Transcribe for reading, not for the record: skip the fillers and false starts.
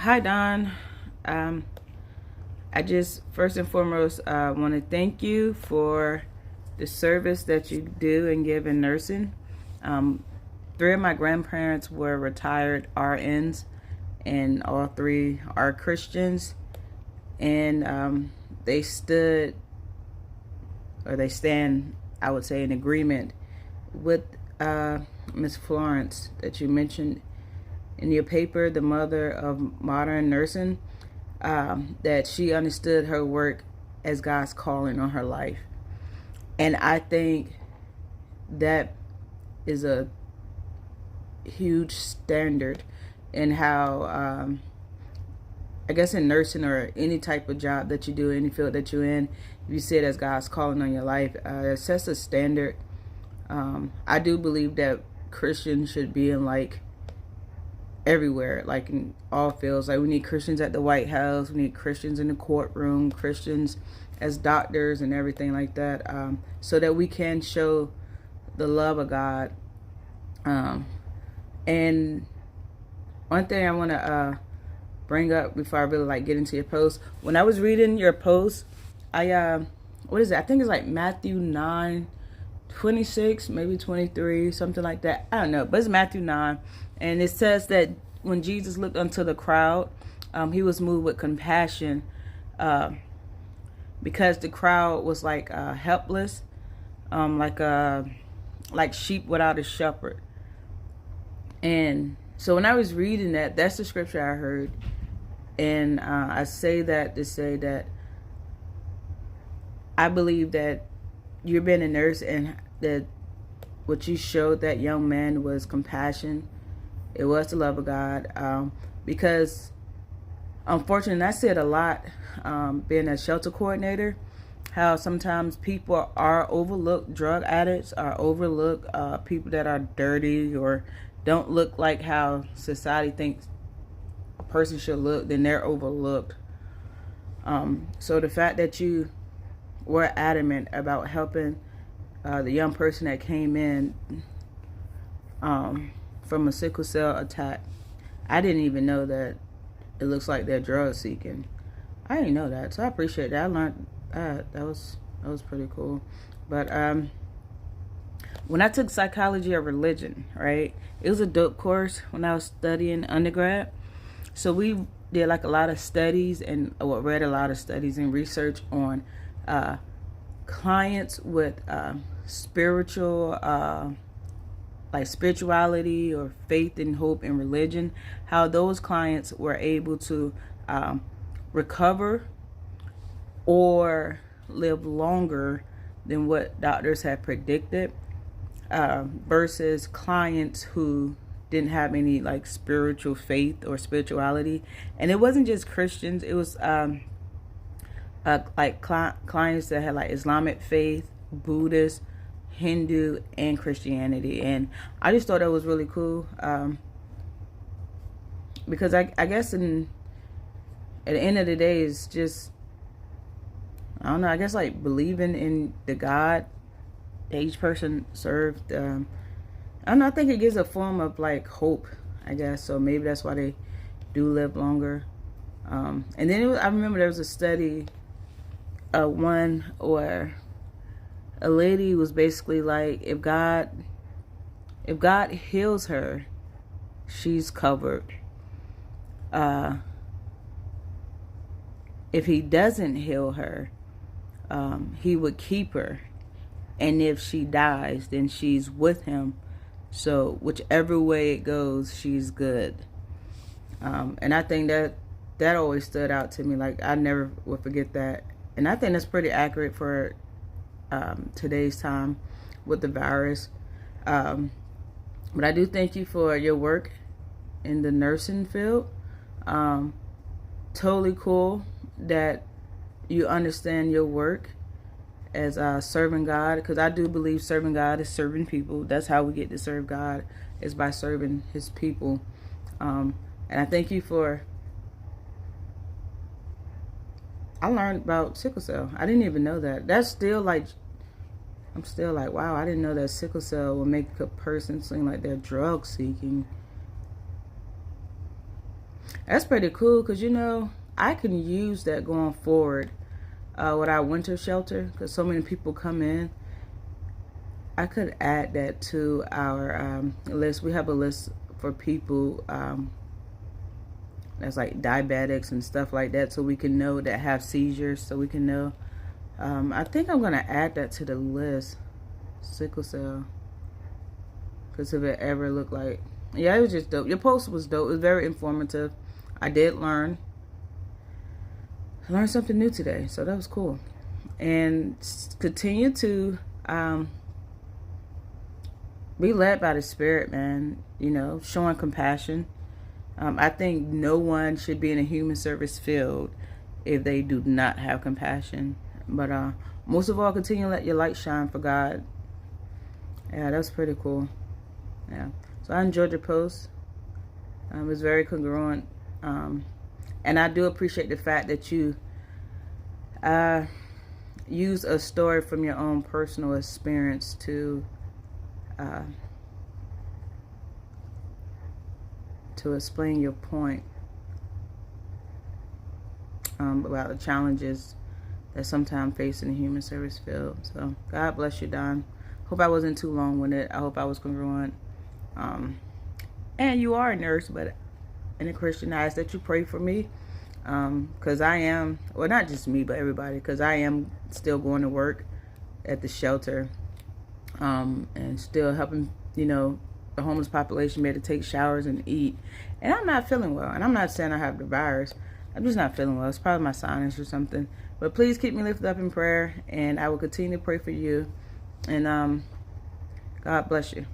Hi, Don. Um, I just first and foremost want to thank you for the service that you do and give in nursing. Um, Three of my grandparents were retired RNs, and all three are Christians. And they stood, or they stand, I would say, in agreement with Miss Florence that you mentioned in your paper, The Mother of Modern Nursing. That she understood her work as God's calling on her life. And I think that is a huge standard in how, I guess, in nursing or any type of job that you do, any field that you're in, if you see it as God's calling on your life, it sets a standard. I do believe that Christians should be in like everywhere, like in all fields. Like we need Christians at the White House, we need Christians in the courtroom, Christians as doctors and everything like that, so that we can show the love of God. And one thing I want to bring up before I really like get into your post, when I was reading your post, I what is it? I think it's like Matthew 9:26, maybe 23, something like that. I don't know, but it's Matthew 9. And it says that when Jesus looked unto the crowd, he was moved with compassion because the crowd was like helpless, like sheep without a shepherd. And so when I was reading that, that's the scripture I heard. And I say that to say that I believe that you're being a nurse and that what you showed that young man was compassion. It was the love of God. Because unfortunately, I see it a lot being a shelter coordinator, how sometimes people are overlooked, drug addicts are overlooked, people that are dirty or don't look like how society thinks a person should look, then they're overlooked. So the fact that you were adamant about helping the young person that came in from a sickle cell attack, I didn't even know that it looks like they're drug seeking. I didn't know that, so I appreciate that. I learned that was pretty cool. But when I took psychology of religion, right, it was a dope course when I was studying undergrad. So we did like a lot of studies and read a lot of studies and research on clients with spiritual like spirituality or faith and hope and religion, how those clients were able to recover or live longer than what doctors had predicted, versus clients who didn't have any like spiritual faith or spirituality. And it wasn't just Christians, it was like clients that had like Islamic faith, Buddhist, Hindu, and Christianity. And I just thought that was really cool, because I guess at the end of the day, it's just, I don't know, I guess like believing in the God that each person served. I don't know, I think it gives a form of like hope, I guess. So maybe that's why they do live longer. And then I remember there was a study, one where a lady was basically like, if God heals her, she's covered. If he doesn't heal her, he would keep her, and if she dies, then she's with him. So whichever way it goes, she's good. And I think that always stood out to me. Like I never would forget that. And I think that's pretty accurate for today's time with the virus. But I do thank you for your work in the nursing field. Totally cool that you understand your work as serving God, because I do believe serving God is serving people. That's how we get to serve God, is by serving his people. And I thank you for, I learned about sickle cell. I didn't even know that. That's still like, I'm still like, wow, I didn't know that sickle cell will make a person seem like they're drug seeking. That's pretty cool because, you know, I can use that going forward with our winter shelter because so many people come in. I could add that to our list. We have a list for people that's like diabetics and stuff like that, so we can know that have seizures, so we can know. I think I'm going to add that to the list. Sickle cell. Because if it ever looked like... Yeah, it was just dope. Your post was dope. It was very informative. I did learn something new today, so that was cool. And continue to be led by the Spirit, man. You know, showing compassion. I think no one should be in a human service field if they do not have compassion. But most of all, continue to let your light shine for God. Yeah, that's pretty cool. Yeah. So I enjoyed your post. It was very congruent. And I do appreciate the fact that you use a story from your own personal experience to explain your point about the challenges that sometimes face in the human service field. So God bless you, Don. Hope I wasn't too long-winded. I hope I was congruent. And you are a nurse, but in a Christian, I ask that you pray for me, because I am, well, not just me, but everybody, because I am still going to work at the shelter, and still helping, you know, the homeless population be able to take showers and eat. And I'm not feeling well, and I'm not saying I have the virus. I'm just not feeling well. It's probably my sinus or something. But please keep me lifted up in prayer, and I will continue to pray for you. And God bless you.